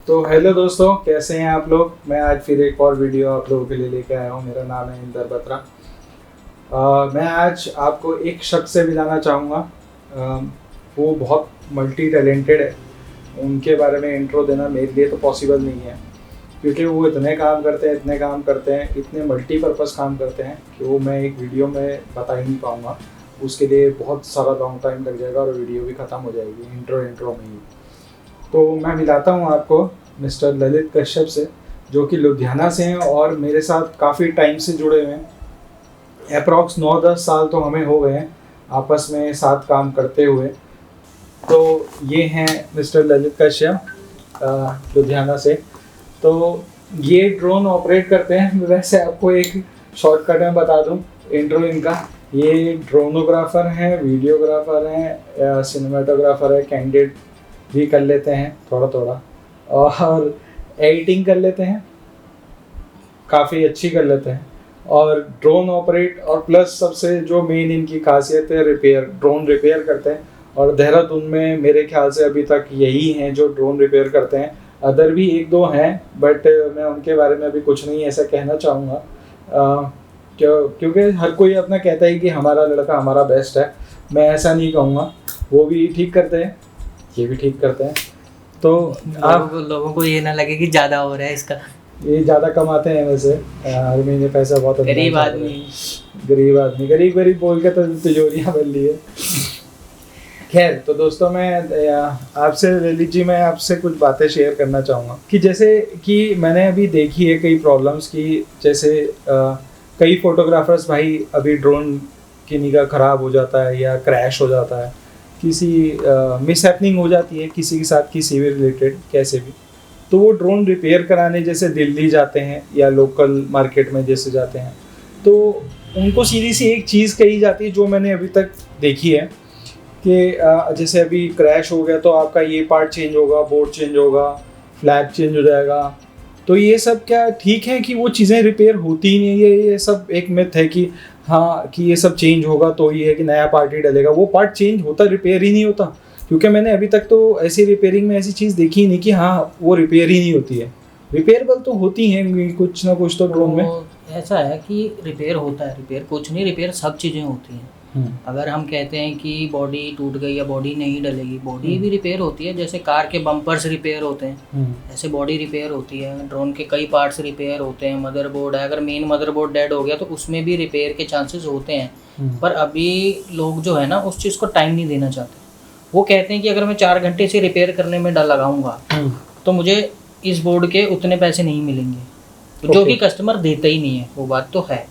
तो हेलो दोस्तों, कैसे हैं आप लोग। मैं आज फिर एक और वीडियो आप लोगों के लिए लेके आया हूँ। मेरा नाम है इंदर बत्रा। मैं आज आपको एक शख्स से मिलाना चाहूँगा। वो बहुत मल्टी टैलेंटेड है। उनके बारे में इंट्रो देना मेरे लिए तो पॉसिबल नहीं है, क्योंकि वो इतने काम करते हैं, इतने मल्टीपर्पज़ काम करते हैं कि वो मैं एक वीडियो में बता ही नहीं पाऊँगा। उसके लिए बहुत सारा लॉन्ग टाइम लग जाएगा और वीडियो भी ख़त्म हो जाएगी इंट्रो में ही। तो मैं मिलाता हूँ आपको मिस्टर ललित कश्यप से, जो कि लुधियाना से हैं और मेरे साथ काफ़ी टाइम से जुड़े हुए हैं। अप्रॉक्स 9-10 साल तो हमें हो गए हैं आपस में साथ काम करते हुए। तो ये हैं मिस्टर ललित कश्यप लुधियाना से। तो ये ड्रोन ऑपरेट करते हैं। वैसे आपको एक शॉर्टकट में बता दूं इंट्रो इनका। ये ड्रोनोग्राफर हैं, वीडियोग्राफर हैं, सिनेमाटोग्राफर है, कैंडिड भी कर लेते हैं थोड़ा थोड़ा, और एडिटिंग कर लेते हैं, काफ़ी अच्छी कर लेते हैं। और ड्रोन ऑपरेट, और प्लस सबसे जो मेन इनकी खासियत है, रिपेयर, ड्रोन रिपेयर करते हैं। और देहरादून में मेरे ख्याल से अभी तक यही हैं जो ड्रोन रिपेयर करते हैं। अदर भी एक दो हैं, बट मैं उनके बारे में अभी कुछ नहीं ऐसा कहना चाहूँगा, क्योंकि हर कोई अपना कहता है कि हमारा लड़का हमारा बेस्ट है। मैं ऐसा नहीं कहूँगा। वो भी ठीक करते हैं, ये भी ठीक करते हैं। तो लोगों को ये ना लगे कि ज़्यादा हो रहा है इसका। ये ज़्यादा कमाते हैं वैसे, हर महीने पैसा बहुत गरीब आदमी गरीब बोल के तो तिजोरियाँ बन ली है। खैर, तो दोस्तों मैं आपसे ललित जी, मैं आपसे कुछ बातें शेयर करना चाहूँगा कि जैसे कि मैंने अभी देखी है कई प्रॉब्लम्स की। जैसे कई फोटोग्राफर्स भाई, अभी ड्रोन की निगाह ख़राब हो जाता है या क्रैश हो जाता है, किसी मिसहैपनिंग हो जाती है किसी के साथ, किसी भी रिलेटेड कैसे भी, तो वो ड्रोन रिपेयर कराने जैसे दिल्ली जाते हैं या लोकल मार्केट में जैसे जाते हैं, तो उनको सीधी सी एक चीज़ कही जाती है जो मैंने अभी तक देखी है कि जैसे अभी क्रैश हो गया तो आपका ये पार्ट चेंज होगा, बोर्ड चेंज होगा, फ्लैप चेंज हो जाएगा। तो ये सब क्या ठीक है कि वो चीज़ें रिपेयर होती ही नहीं है? ये सब एक मिथ है कि हाँ, कि ये सब चेंज होगा तो ये है कि नया पार्ट ही डलेगा। वो पार्ट चेंज होता, रिपेयर ही नहीं होता। क्योंकि मैंने अभी तक तो ऐसी रिपेयरिंग में ऐसी चीज़ देखी ही नहीं कि हाँ वो रिपेयर ही नहीं होती है। रिपेयरेबल तो होती हैं कुछ ना कुछ तो ड्रोन में। ऐसा है कि रिपेयर होता है, रिपेयर कुछ नहीं, रिपेयर सब चीज़ें होती हैं। अगर हम कहते हैं कि बॉडी टूट गई या बॉडी नहीं डलेगी, बॉडी भी रिपेयर होती है। जैसे कार के बम्पर्स रिपेयर होते हैं, ऐसे बॉडी रिपेयर होती है। ड्रोन के कई पार्ट्स रिपेयर होते हैं। मदरबोर्ड है, अगर मेन मदरबोर्ड डेड हो गया तो उसमें भी रिपेयर के चांसेस होते हैं। पर अभी लोग जो है ना, उस चीज़ को टाइम नहीं देना चाहते। वो कहते हैं कि अगर मैं 4 घंटे से रिपेयर करने में लगाऊंगा तो मुझे इस बोर्ड के उतने पैसे नहीं मिलेंगे, जो कि कस्टमर देता ही नहीं है। वो बात तो है।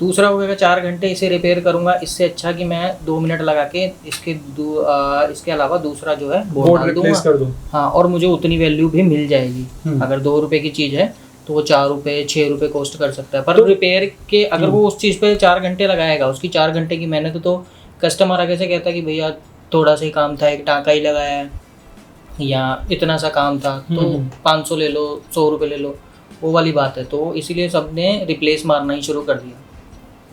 दूसरा हो गया, 4 घंटे इसे रिपेयर करूंगा, इससे अच्छा कि मैं 2 मिनट लगा के इसके अलावा दूसरा जो है बोर्ड रिप्लेस कर दूं। हाँ, और मुझे उतनी वैल्यू भी मिल जाएगी। अगर 2 रुपये की चीज़ है तो वो 4 रुपये 6 रुपये कॉस्ट कर सकता है। पर तो रिपेयर के अगर वो उस चीज़ पे 4 घंटे लगाएगा, उसकी 4 घंटे की मेहनत, तो कस्टमर आगे से कहता है कि भैया थोड़ा सा ही काम था, एक टाँका ही लगाया है, या इतना सा काम था तो 500 ले लो, 100 रुपये ले लो, वो वाली बात है। तो इसीलिए सबने रिप्लेस मारना ही शुरू कर दिया।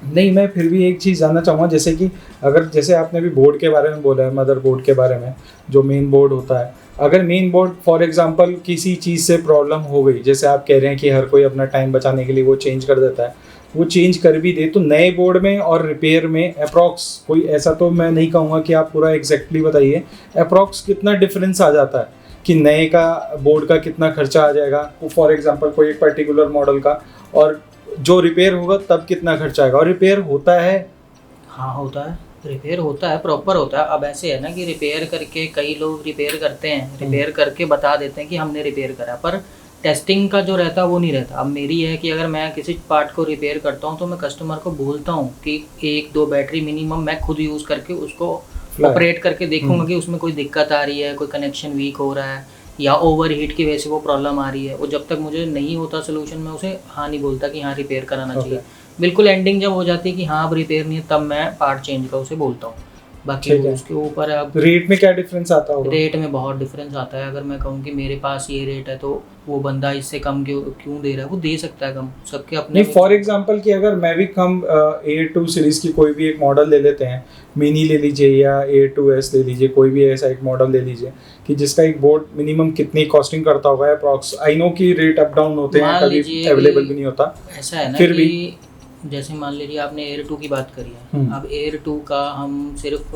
नहीं, मैं फिर भी एक चीज़ जानना चाहूँगा, जैसे कि अगर जैसे आपने भी बोर्ड के बारे में बोला है, मदर बोर्ड के बारे में, जो मेन बोर्ड होता है, अगर मेन बोर्ड फॉर एग्जांपल किसी चीज़ से प्रॉब्लम हो गई, जैसे आप कह रहे हैं कि हर कोई अपना टाइम बचाने के लिए वो चेंज कर देता है, वो चेंज कर भी दे, तो नए बोर्ड में और रिपेयर में अप्रॉक्स कोई, ऐसा तो मैं नहीं कहूँगा कि आप पूरा एग्जैक्टली बताइए, अप्रॉक्स कितना डिफरेंस आ जाता है कि नए का बोर्ड का कितना खर्चा आ जाएगा फॉर एग्जांपल कोई एक पर्टिकुलर मॉडल का, और जो रिपेयर होगा तब कितना खर्चा आएगा? और रिपेयर होता है? हाँ, होता है, रिपेयर होता है, प्रॉपर होता है। अब ऐसे है ना कि रिपेयर करके कई लोग रिपेयर करते हैं, रिपेयर करके बता देते हैं कि हमने रिपेयर करा, पर टेस्टिंग का जो रहता है वो नहीं रहता। अब मेरी है कि अगर मैं किसी पार्ट को रिपेयर करता हूँ तो मैं कस्टमर को बोलता हूँ कि 1-2 बैटरी मिनिमम मैं खुद यूज़ करके उसको ऑपरेट करके देखूँगा कि उसमें कोई दिक्कत आ रही है, कोई कनेक्शन वीक हो रहा है या ओवर हीट की वजह से वो प्रॉब्लम आ रही है। वो जब तक मुझे नहीं होता सोल्यूशन, मैं उसे हाँ नहीं बोलता कि हाँ रिपेयर कराना चाहिए। बिल्कुल एंडिंग जब हो जाती है कि हाँ अब रिपेयर नहीं है, तब मैं पार्ट चेंज का उसे बोलता हूँ। बाकी ठीक है। उसके ऊपर अब रेट में क्या डिफरेंस आता होगा? रेट में बहुत डिफरेंस आता है। अगर मैं कहूँ कि मेरे पास ये रेट है तो वो बंदा इससे कम क्यों दे रहा है, वो दे सकता है कम, सबके अपने। नहीं, फॉर एग्जांपल कि अगर मैं भी कम A2 सीरीज की कोई भी एक मॉडल ले लेते हैं, मिनी ले लीजिए या A2s ले लीजिए, कोई भी ऐसा एक मॉडल ले लीजिए कि जिसका एक बोर्ड मिनिमम कितनी कॉस्टिंग करता होगा अप्रॉक्स। आई नो कि रेट अप डाउन होते हैं, मान कभी लीजिए अवेलेबल कि भी नहीं होता। ऐसा है ना फिर कि जैसे मान लीजिए आपने एयर 2 की बात करी है, अब एयर 2 का हम सिर्फ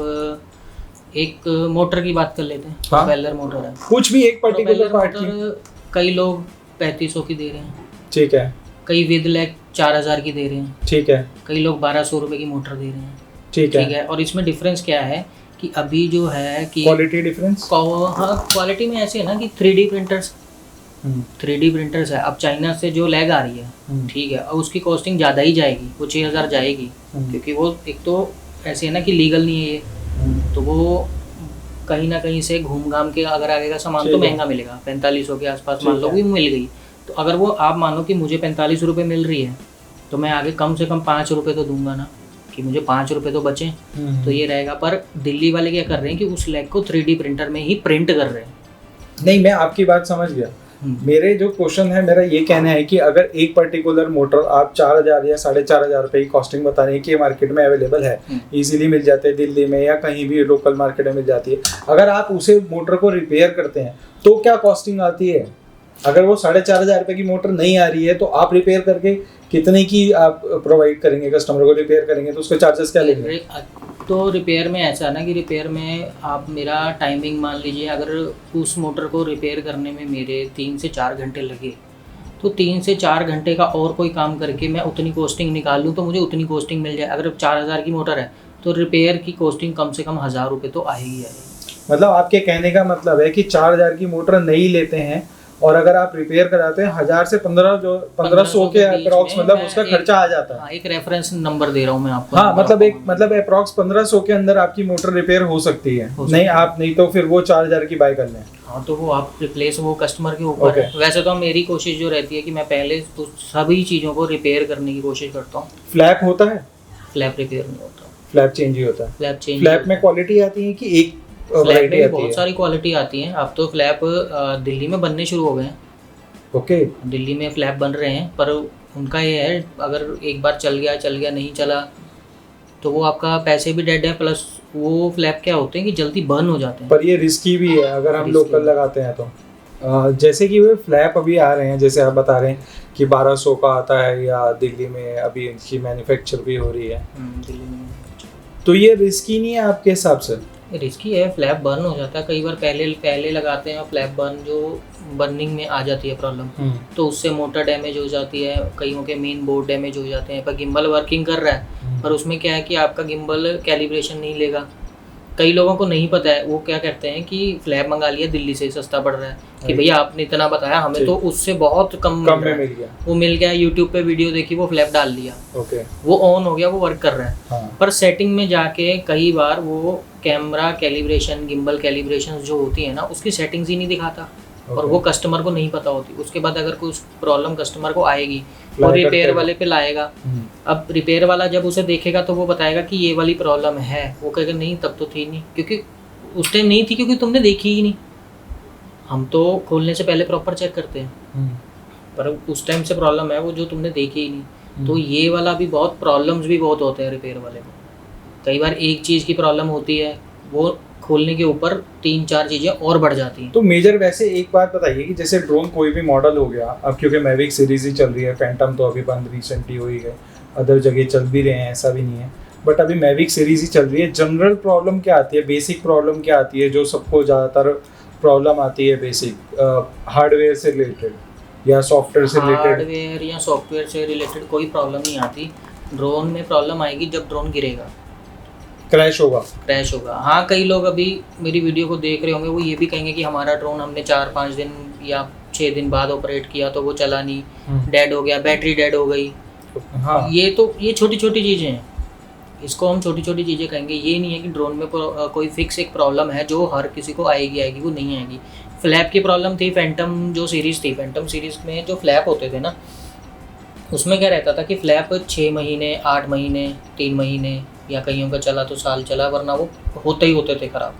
एक मोटर की बात कर लेते हैं। हाँ। प्रोपेलर मोटर है, कुछ भी एक पर्टिकुलर प्रोपेलर पार्ट की। मोटर कई लोग 3500 की दे रहे हैं, ठीक है, कई विद लैग 4000 की दे रहे हैं, ठीक है, कई लोग 1200 रुपए की मोटर दे रहे हैं। ठीक ठीक है। है, और इसमें डिफरेंस क्या है कि अभी जो है कि क्वालिटी डिफरेंस? हाँ, क्वालिटी में ऐसे है ना कि 3D प्रिंटर्स 3D प्रिंटर्स है। अब चाइना से जो लैग आ रही है, ठीक है, और उसकी कॉस्टिंग ज़्यादा ही जाएगी, वो 6000 जाएगी, क्योंकि वो एक तो ऐसे है ना कि लीगल नहीं है ये, तो वो कहीं ना कहीं से घूम घाम के अगर आगे का सामान तो महंगा मिलेगा। 4500 के आसपास मान लो भी मिल गई, तो अगर वो आप मानो कि मुझे 45 रुपये मिल रही है, तो मैं आगे कम से कम 5 रुपये तो दूंगा ना, कि मुझे 5 रुपये तो बचें। तो ये रहेगा। पर दिल्ली वाले क्या कर रहे हैं कि उस लैग को 3D प्रिंटर में ही प्रिंट कर रहे हैं। नहीं, मैं आपकी बात समझ गया। मेरे जो क्वेश्चन है, मेरा ये कहना है कि अगर एक पर्टिकुलर मोटर आप 4000 या 4500 रुपए की कॉस्टिंग बता रहे हैं कि ये मार्केट में अवेलेबल है, इजीली मिल जाते हैं दिल्ली में या कहीं भी लोकल मार्केट में मिल जाती है, अगर आप उसे मोटर को रिपेयर करते हैं तो क्या कॉस्टिंग आती है? अगर वो 4500 रुपए की मोटर नहीं आ रही है तो आप रिपेयर करके कितने की आप प्रोवाइड करेंगे कस्टमर को? रिपेयर करेंगे तो उसके चार्जेस क्या लेंगे? तो रिपेयर में ऐसा है ना कि रिपेयर में आप मेरा टाइमिंग मान लीजिए, अगर उस मोटर को रिपेयर करने में मेरे 3 से 4 घंटे लगे, तो 3 से 4 घंटे का और कोई काम करके मैं उतनी कॉस्टिंग निकाल लूँ तो मुझे उतनी कॉस्टिंग मिल जाए। अगर 4000 की मोटर है तो रिपेयर की कॉस्टिंग कम से कम 1000 रुपये तो आएगी आएगी। मतलब आपके कहने का मतलब है कि 4000 की मोटर नहीं लेते हैं और अगर आप रिपेयर कराते हैं 1000 से 1500 के अप्रॉक्स, मतलब उसका खर्चा आ जाता है। हाँ, एक रेफरेंस नंबर दे रहा हूँ मैं आपको। हाँ, मतलब अप्रॉक्स 1500 के अंदर आपकी मोटर रिपेयर हो सकती है। नहीं तो फिर वो 4000 की बाय कर लें। हाँ, तो वो आप रिप्लेस वो कस्टमर के ऊपर है। वैसे तो मेरी कोशिश जो रहती है कि मैं पहले तो सभी चीज़ों को रिपेयर करने की कोशिश करता हूँ। फ्लैप होता है? फ्लैप रिपेयर नहीं होता, फ्लैप चेंज ही होता है। फ्लैप में क्वालिटी आती है कि एक फ्लैप में बहुत सारी क्वालिटी आती है। अब तो फ्लैप दिल्ली में बनने शुरू हो गए हैं। ओके, दिल्ली में फ्लैप बन रहे हैं, पर उनका ये है अगर एक बार चल गया नहीं चला तो वो आपका पैसे भी डेड है, प्लस वो फ्लैप क्या होते हैं कि जल्दी बर्न हो जाते हैं। पर ये रिस्की भी है अगर हम लोकल लगाते हैं तो। जैसे कि वो फ्लैप अभी आ रहे हैं, जैसे आप बता रहे हैं कि 1200 का आता है या दिल्ली में अभी इनकी मैन्युफैक्चर भी हो रही है दिल्ली में, तो ये रिस्की नहीं है आपके हिसाब से? रिस्की है, फ्लैप बर्न हो जाता है कई बार। पहले लगाते हैं फ्लैप बर्न, जो बर्निंग में आ जाती है प्रॉब्लम, तो उससे मोटर डैमेज हो जाती है, कईयों के मेन बोर्ड डैमेज हो जाते हैं। पर गिम्बल वर्किंग कर रहा है, पर उसमें क्या है कि आपका गिम्बल कैलिब्रेशन नहीं लेगा। कई लोगों को नहीं पता है, वो क्या कहते हैं कि फ्लैप मंगा लिया दिल्ली से, सस्ता पड़ रहा है, कि भैया आपने इतना बताया, हमें तो उससे बहुत कम में मिल गया। वो मिल गया, यूट्यूब पे वीडियो देखी, वो फ्लैप डाल लिया, वो ऑन हो गया, वो वर्क कर रहा है। हाँ। पर सेटिंग में जाके कई बार वो कैमरा कैलिब्रेशन, गिम्बल कैलिब्रेशन जो होती है ना, उसकी सेटिंग्स ही नहीं दिखाता, और वो कस्टमर को नहीं पता होती। उसके बाद अगर कोई प्रॉब्लम कस्टमर को आएगी, वो रिपेयर वाले पे लाएगा। अब रिपेयर वाला जब उसे देखेगा तो वो बताएगा कि ये वाली प्रॉब्लम है, वो कहेगा नहीं तब तो थी नहीं, क्योंकि उस टाइम नहीं थी, क्योंकि तुमने देखी ही नहीं। हम तो खोलने से पहले प्रॉपर चेक करते हैं, पर उस टाइम से प्रॉब्लम है वो जो तुमने देखी ही नहीं। तो ये वाला भी बहुत प्रॉब्लम्स भी बहुत होते हैं रिपेयर वाले को। कई बार एक चीज़ की प्रॉब्लम होती है, वो खोलने के ऊपर 3-4 चीज़ें और बढ़ जाती हैं। तो मेजर वैसे एक बात बताइए कि जैसे ड्रोन कोई भी मॉडल हो गया, अब क्योंकि मैविक सीरीज ही चल रही है, फैंटम तो अभी बंद रिसेंटली हो ही गए, अदर जगह चल भी रहे हैं, ऐसा भी नहीं है, बट अभी मैविक सीरीज ही चल रही है। जनरल प्रॉब्लम क्या आती है, बेसिक प्रॉब्लम क्या आती है जो सबको ज़्यादातर प्रॉब्लम आती है? बेसिक हार्डवेयर से रिलेटेड या सॉफ्टवेयर से रिलेटेड? हार्डवेयर या सॉफ्टवेयर से रिलेटेड कोई प्रॉब्लम नहीं आती। ड्रोन में प्रॉब्लम आएगी जब ड्रोन गिरेगा, क्रैश होगा। हाँ, कई लोग अभी मेरी वीडियो को देख रहे होंगे, वो ये भी कहेंगे कि हमारा ड्रोन हमने 4-5 दिन या 6 दिन बाद ऑपरेट किया तो वो चला नहीं, डेड हो गया, बैटरी डेड हो गई। हाँ, ये छोटी छोटी चीज़ें हैं, इसको हम छोटी छोटी चीज़ें कहेंगे। ये नहीं है कि ड्रोन में कोई फिक्स एक प्रॉब्लम है जो हर किसी को आएगी, वो नहीं आएगी। फ्लैप की प्रॉब्लम थी, फैंटम जो सीरीज़ थी, फैंटम सीरीज़ में जो फ्लैप होते थे ना, उसमें क्या रहता था कि फ्लैप 6 महीने, 8 महीने, 3 महीने या कईयों का चला तो साल चला, वरना वो होते थे ख़राब।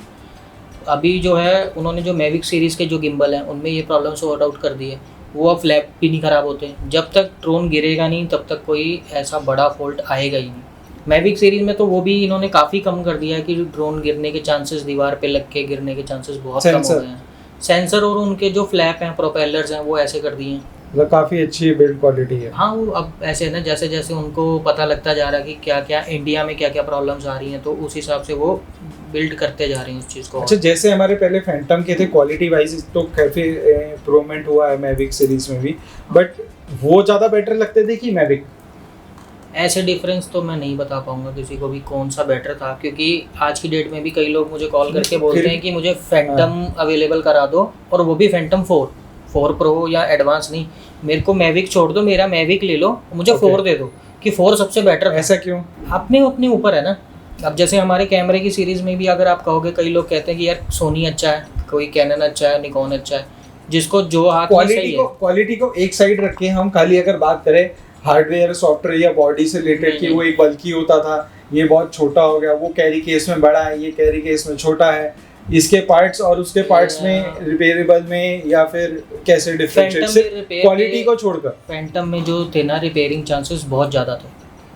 अभी जो है उन्होंने जो मैविक सीरीज़ के जो गिम्बल हैं उनमें ये प्रॉब्लम सॉर्ट आउट कर दी है, वो अब फ्लैप भी नहीं ख़राब होते। जब तक ड्रोन गिरेगा नहीं तब तक कोई ऐसा बड़ा फॉल्ट आएगा ही नहीं। मैविक सीरीज़ में तो वो भी इन्होंने काफ़ी कम कर दिया है कि ड्रोन गिरने के चांसेस, दीवार पे लग के गिरने के चांसेस बहुत कम हो गए हैं। सेंसर और उनके जो फ्लैप हैं, प्रोपेलर्स हैं, वो ऐसे कर दिए हैं, मतलब काफ़ी अच्छी बिल्ड क्वालिटी है। हाँ, वो अब ऐसे है ना, जैसे जैसे उनको पता लगता जा रहा है कि क्या क्या इंडिया में क्या क्या प्रॉब्लम्स आ रही हैं, तो उस हिसाब से वो बिल्ड करते जा रहे हैं उस चीज़ को। अच्छा, जैसे हमारे पहले फैंटम के थे, क्वालिटी वाइज तो काफ़ी इम्प्रूवमेंट हुआ है मैविक सीरीज में भी, बट वो ज़्यादा बेटर लगते थे कि मैविक? ऐसे डिफरेंस तो मैं नहीं बता पाऊंगा किसी को भी कौन सा बेटर था, क्योंकि आज की डेट में भी कई लोग मुझे कॉल करके बोलते हैं कि मुझे फैंटम अवेलेबल करा दो, और वो भी फैंटम 4 प्रो या एडवांस नहीं, मेरे को मैविक छोड़ दो, मेरा मैविक ले लो, मुझे 4 दे दो, कि 4 सबसे बेटर। ऐसा क्यों? अपने ऊपर है ना। अब जैसे हमारे कैमरे की सीरीज़ में भी अगर आप कहोगे, कई लोग कहते हैं कि यार सोनी अच्छा है, कोई कैनन अच्छा है, निकॉन अच्छा है, जिसको जो हाथ में सही है। क्वालिटी को एक साइड रख के हम खाली अगर बात करें हार्डवेयर, सॉफ्टवेयर या बॉडी से रिलेटेड कि वो एक बल्कि होता था, ये बहुत छोटा हो गया, वो कैरी केस में बड़ा है, ये कैरी केस में छोटा है, इसके पार्ट्स और उसके पार्ट्स में रिपेयरेबल में, या फिर कैसे डिफरेंशिएट से क्वालिटी को छोड़कर? फैंटम में जो थे ना, रिपेयरिंग चांसेस बहुत ज़्यादा थे।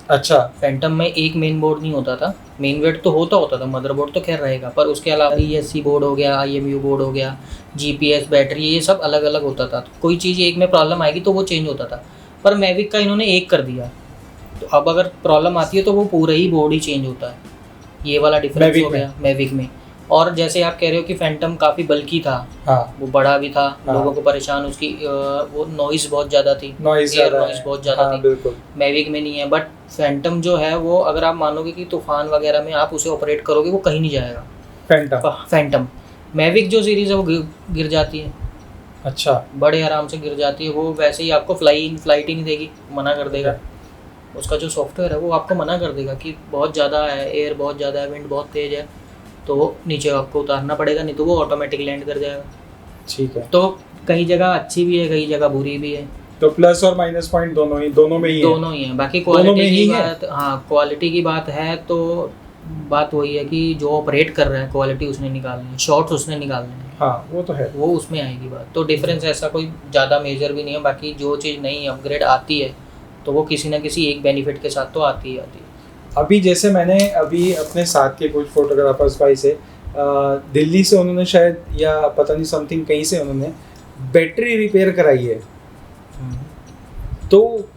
अच्छा, फैंटम में एक मेन बोर्ड नहीं होता था, मेन वेट तो होता था, मदरबोर्ड तो खैर रहेगा, पर उसके अलावा ESC बोर्ड हो गया, IMU बोर्ड हो गया, GPS, बैटरी, ये सब अलग अलग होता था। तो कोई चीज़ एक में प्रॉब्लम आएगी तो वो चेंज होता था, पर मैविक का इन्होंने एक कर दिया, तो अब अगर प्रॉब्लम आती है तो वो पूरा ही बोर्ड ही चेंज होता है। ये वाला डिफरेंस हो गया मैविक में। और जैसे आप कह रहे हो कि फैंटम काफ़ी बल्की था, हाँ, वो बड़ा भी था, हाँ, लोगों को परेशान, उसकी वो नॉइज़ बहुत ज़्यादा थी, नॉइज़ बहुत ज़्यादा थी। बिल्कुल मैविक में नहीं है, बट फैंटम जो है वो अगर आप मानोगे कि तूफान वगैरह में आप उसे ऑपरेट करोगे, वो कहीं नहीं जाएगा। फैंटम मैविक जो सीरीज़ है वो गिर जाती है। अच्छा, बड़े आराम से गिर जाती है, वो वैसे ही आपको फ्लाइट ही नहीं देगी, मना कर देगा। उसका जो सॉफ्टवेयर है वो आपको मना कर देगा कि बहुत ज़्यादा है, एयर बहुत ज़्यादा है, विंड बहुत तेज़ है, तो नीचे आपको उतारना पड़ेगा, नहीं तो वो ऑटोमेटिक लैंड कर जाएगा। ठीक है। तो कई जगह अच्छी भी है, कई जगह बुरी भी है, तो प्लस और माइनस पॉइंट दोनों ही है। बाकी क्वालिटी की बात, हाँ, क्वालिटी की बात है तो बात वही है कि जो ऑपरेट कर रहा है क्वालिटी उसने निकालनी है, शॉट्स उसने निकालने हैं, हाँ वो तो है, वो उसमें आएगी बात। तो डिफरेंस ऐसा कोई ज़्यादा मेजर भी नहीं है। बाकी जो चीज़ नई अपग्रेड आती है तो वो किसी ना किसी एक बेनिफिट के साथ तो आती ही आती है। अभी जैसे मैंने अभी अपने साथ के कुछ फोटोग्राफर्स भाई से दिल्ली से उन्होंने शायद, या पता नहीं समथिंग कहीं से उन्होंने बैटरी रिपेयर कराई है। तो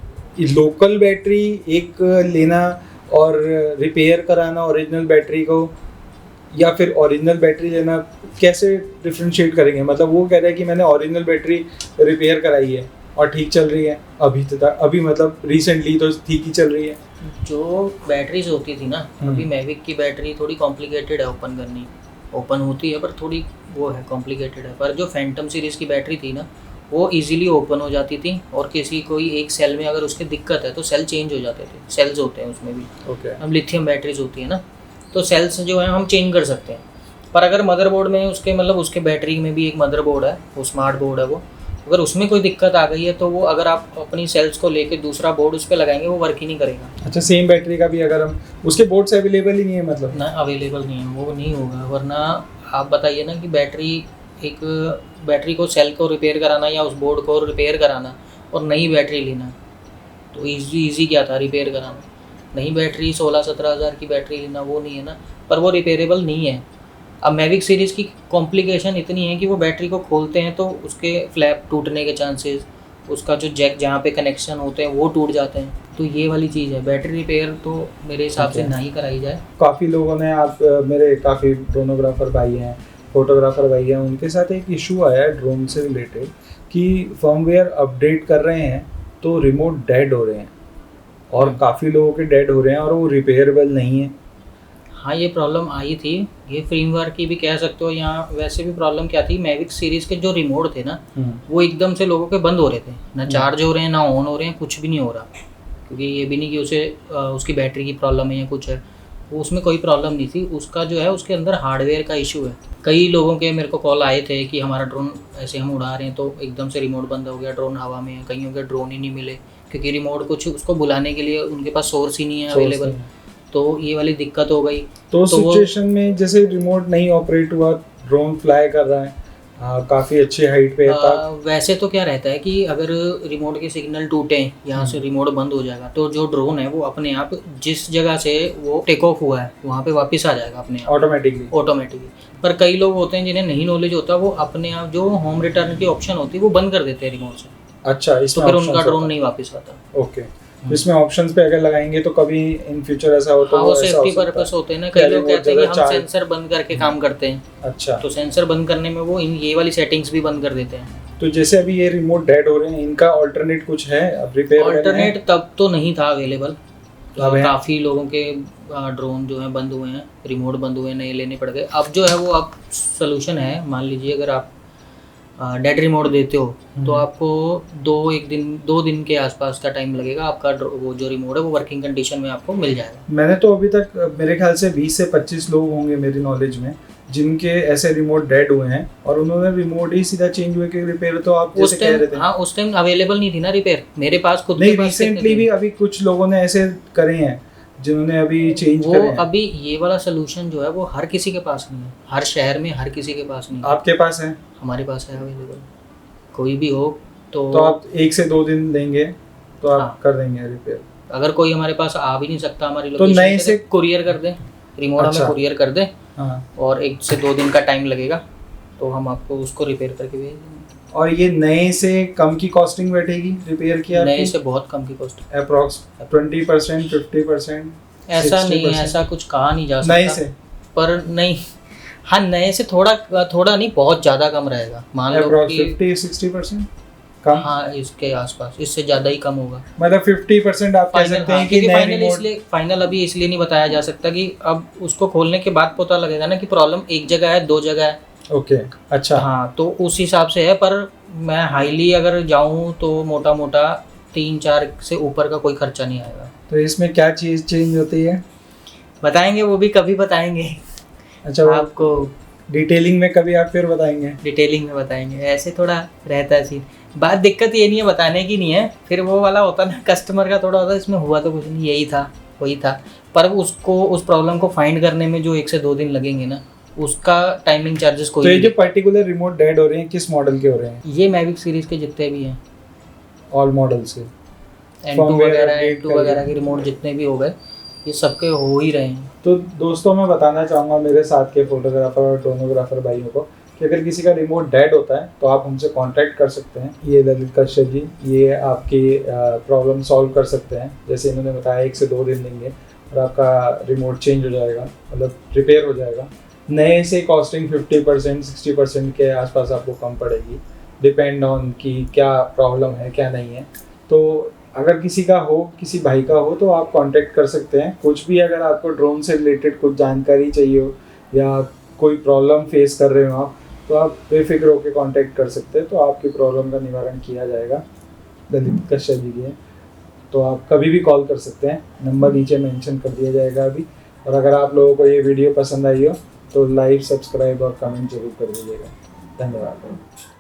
लोकल बैटरी एक लेना और रिपेयर कराना ओरिजिनल बैटरी को, या फिर ओरिजिनल बैटरी लेना, कैसे डिफरेंशिएट करेंगे? मतलब वो कह रहे हैं कि मैंने ओरिजिनल बैटरी रिपेयर कराई है और ठीक चल रही है अभी मतलब रिसेंटली तो ठीक ही चल रही है। जो बैटरीज होती थी ना, अभी मैविक की बैटरी थोड़ी कॉम्प्लिकेटेड है ओपन करनी, ओपन होती है पर थोड़ी वो है कॉम्प्लिकेटेड है। पर जो फैंटम सीरीज़ की बैटरी थी ना, वो इजीली ओपन हो जाती थी, और किसी कोई एक सेल में अगर उसके दिक्कत है तो सेल चेंज हो जाते थे। सेल्स होते हैं उसमें भी, अब लिथियम बैटरीज होती है ना, तो सेल्स जो है हम चेंज कर सकते हैं। पर अगर मदरबोर्ड में उसके मतलब उसके बैटरी में भी एक मदरबोर्ड है, वो स्मार्ट बोर्ड है, वो अगर उसमें कोई दिक्कत आ गई है तो वो अगर आप अपनी सेल्स को लेके दूसरा बोर्ड उस पर लगाएंगे वो वर्क ही नहीं करेगा। अच्छा, सेम बैटरी का भी अगर हम उसके बोर्ड से अवेलेबल ही नहीं है, मतलब ना अवेलेबल नहीं है, वो नहीं होगा। वरना आप बताइए ना कि बैटरी को सेल को रिपेयर कराना या उस बोर्ड को रिपेयर कराना और नई बैटरी लेना, तो ईजी क्या था रिपेयर कराना। नई बैटरी 16-17 हज़ार की बैटरी लेना वो नहीं है ना, पर वो रिपेयरेबल नहीं है। अब मैविक सीरीज़ की कॉम्प्लिकेशन इतनी है कि वो बैटरी को खोलते हैं तो उसके फ्लैप टूटने के चांसेस, उसका जो जैक जहाँ पे कनेक्शन होते हैं वो टूट जाते हैं। तो ये वाली चीज़ है, बैटरी रिपेयर तो मेरे हिसाब से ना ही कराई जाए। काफ़ी लोगों ने, आप मेरे काफ़ी ड्रोनोग्राफर भाई हैं, फोटोग्राफर भाई हैं, उनके साथ एक इशू आया है ड्रोन से रिलेटेड कि फर्मवेयर अपडेट कर रहे हैं तो रिमोट डेड हो रहे हैं, और काफ़ी लोगों के डेड हो रहे हैं और वो रिपेयरेबल नहीं है। हाँ, ये प्रॉब्लम आई थी, ये फ्रेमवर्क की भी कह सकते हो। यहाँ वैसे भी प्रॉब्लम क्या थी, मैविक सीरीज़ के जो रिमोट थे ना, वो एकदम से लोगों के बंद हो रहे थे, ना चार्ज हो रहे हैं, ना ऑन हो रहे हैं, कुछ भी नहीं हो रहा। क्योंकि ये भी नहीं कि उसकी बैटरी की प्रॉब्लम है या कुछ है, वो उसमें कोई प्रॉब्लम नहीं थी। उसका जो है उसके अंदर हार्डवेयर का इशू है। कई लोगों के मेरे को कॉल आए थे कि हमारा ड्रोन ऐसे हम उड़ा रहे हैं तो एकदम से रिमोट बंद हो गया, ड्रोन हवा में है। कईयों के ड्रोन ही नहीं मिले क्योंकि रिमोट कुछ उसको बुलाने के लिए उनके पास सोर्स ही नहीं है अवेलेबल। तो ये वाली दिक्कत हो गई। तो वो सिचुएशन में जैसे रिमोट नहीं ऑपरेट हुआ, ड्रोन फ्लाई कर रहा है, काफ़ी अच्छी हाइट पे है, वैसे तो क्या रहता है कि अगर रिमोट के सिग्नल टूटे, यहाँ से रिमोट बंद हो जाएगा, तो जो ड्रोन है वो अपने आप जिस जगह से वो टेक ऑफ हुआ है वहाँ पे वापस आ जाएगा अपने आप ऑटोमेटिकली। पर कई लोग होते हैं जिन्हें नहीं नॉलेज होता, वो अपने आप जो होम रिटर्न की ऑप्शन होती है वो बंद कर देते हैं रिमोट से। अच्छा, तो फिर उनका ड्रोन नहीं वापस आता। ओके, इसमें ऑप्शंस पे अगर लगाएंगे तो कभी इन फ्यूचर ऐसा हो तो वो सेफ्टी पर्पस होते हैं ना। कई लोग कहते हैं कि हम सेंसर बंद करके काम करते हैं। अच्छा, तो सेंसर बंद करने में वो ये वाली सेटिंग्स भी बंद कर देते हैं। तो जैसे अभी ये रिमोट डेड हो रहे हैं, इनका ऑल्टरनेट कुछ है अब रिपेयर? ऑल्टरनेट तब तो नहीं था अवेलेबल, काफ़ी लोगों के ड्रोन जो है बंद हुए हैं, रिमोट बंद हुए, नए लेने पड़ गए। अब जो है वो अब सोल्यूशन है। मान लीजिए अगर आप डेड रिमोट देते हो तो आपको 2 दिन के आसपास का टाइम लगेगा, आपका वो जो रिमोट है वो वर्किंग कंडीशन में आपको मिल जाएगा। मैंने तो अभी तक मेरे ख्याल से 20 से 25 लोग होंगे मेरी नॉलेज में जिनके ऐसे रिमोट डेड हुए हैं और उन्होंने रिमोट ही सीधा चेंज हुए कि रिपेयर तो आप जैसे कह रहे थे। हाँ, उस टाइम अवेलेबल नहीं थी ना रिपेयर, मेरे पास खुद नहीं, रिसेंटली भी अभी कुछ लोगों ने ऐसे करे हैं जिन्होंने अभी चेंज करे हैं। अभी ये वाला सोल्यूशन जो है वो हर किसी के पास नहीं है, हर शहर में हर किसी के पास नहीं है। आपके पास है? हमारे पास है अवेलेबल, कोई भी हो तो आप 1 से 2 दिन देंगे तो आप कर देंगे रिपेयर? अगर कोई हमारे पास आ भी नहीं सकता हमारी तो नए से कुरियर कर दे, रिमोट हमें कुरियर कर दे, और 1 से 2 दिन का टाइम लगेगा तो हम आपको उसको रिपेयर करके भेज देंगे। और ये नए से कम की कॉस्टिंग बैठेगी रिपेयर की? नए से बहुत कम की कॉस्ट, अप्रॉक्स 20%, 50%? ऐसा नहीं है, ऐसा कुछ कहा नहीं जा सकता नए से, पर नहीं, हाँ नए से थोड़ा नहीं, बहुत ज़्यादा कम रहेगा। मान लो कि 50-60% कम। हाँ, इसके आसपास, इससे ज़्यादा ही कम होगा। मतलब 50% आप कह सकते हैं कि फाइनल अभी इसलिए नहीं बताया जा सकता कि अब उसको खोलने के बाद पता लगेगा ना कि प्रॉब्लम एक जगह है, 2 जगह है। ओके, अच्छा, हाँ, तो उस हिसाब से है। पर मैं हाईली अगर जाऊँ तो मोटा मोटा 3-4 से ऊपर का कोई खर्चा नहीं आएगा। तो इसमें क्या चीज़ चेंज होती है बताएंगे, वो भी कभी बताएंगे। अच्छा, आपको डिटेलिंग में कभी आप फिर बताएंगे? डिटेलिंग में बताएंगे, ऐसे थोड़ा रहता है सीन। बात दिक्कत ये नहीं है बताने की नहीं है, फिर वो वाला होता ना कस्टमर का थोड़ा होता है, इसमें हुआ तो कुछ नहीं, यही था वही था। पर उसको उस प्रॉब्लम को फाइंड करने में जो 1 से 2 दिन लगेंगे ना, उसका टाइमिंग चार्जेस कोई। तो ये जो पर्टिकुलर रिमोट डेड हो रहे हैं किस मॉडल के हो रहे हैं? ये मैविक सीरीज के जितने भी हैं, ऑल मॉडल से, N2 वगैरह के रिमोट जितने भी हो गए, ये सबके हो ही रहे हैं। तो दोस्तों मैं बताना चाहूँगा मेरे साथ के फोटोग्राफर और टोनोग्राफर भाइयों को कि अगर किसी का रिमोट डेड होता है तो आप हमसे कांटेक्ट कर सकते हैं। ये ललित कश्यप जी, ये आपकी प्रॉब्लम सॉल्व कर सकते हैं। जैसे इन्होंने बताया 1 से 2 दिन देंगे और आपका रिमोट चेंज हो जाएगा, मतलब रिपेयर हो जाएगा। नए से कॉस्टिंग 50% 60% के आसपास आपको कम पड़ेगी, डिपेंड ऑन कि क्या प्रॉब्लम है क्या नहीं है। तो अगर किसी का हो, किसी भाई का हो तो आप कांटेक्ट कर सकते हैं। कुछ भी अगर आपको ड्रोन से रिलेटेड कुछ जानकारी चाहिए हो या कोई प्रॉब्लम फेस कर रहे हो आप, तो आप बेफिक्र होकर कांटेक्ट कर सकते हैं। तो आपकी प्रॉब्लम का निवारण किया जाएगा। ललित कश्यप जी है, तो आप कभी भी कॉल कर सकते हैं, नंबर नीचे मेंशन कर दिया जाएगा अभी। और अगर आप लोगों को ये वीडियो पसंद आई हो तो लाइक, सब्सक्राइब और कमेंट जरूर कर दीजिएगा। धन्यवाद।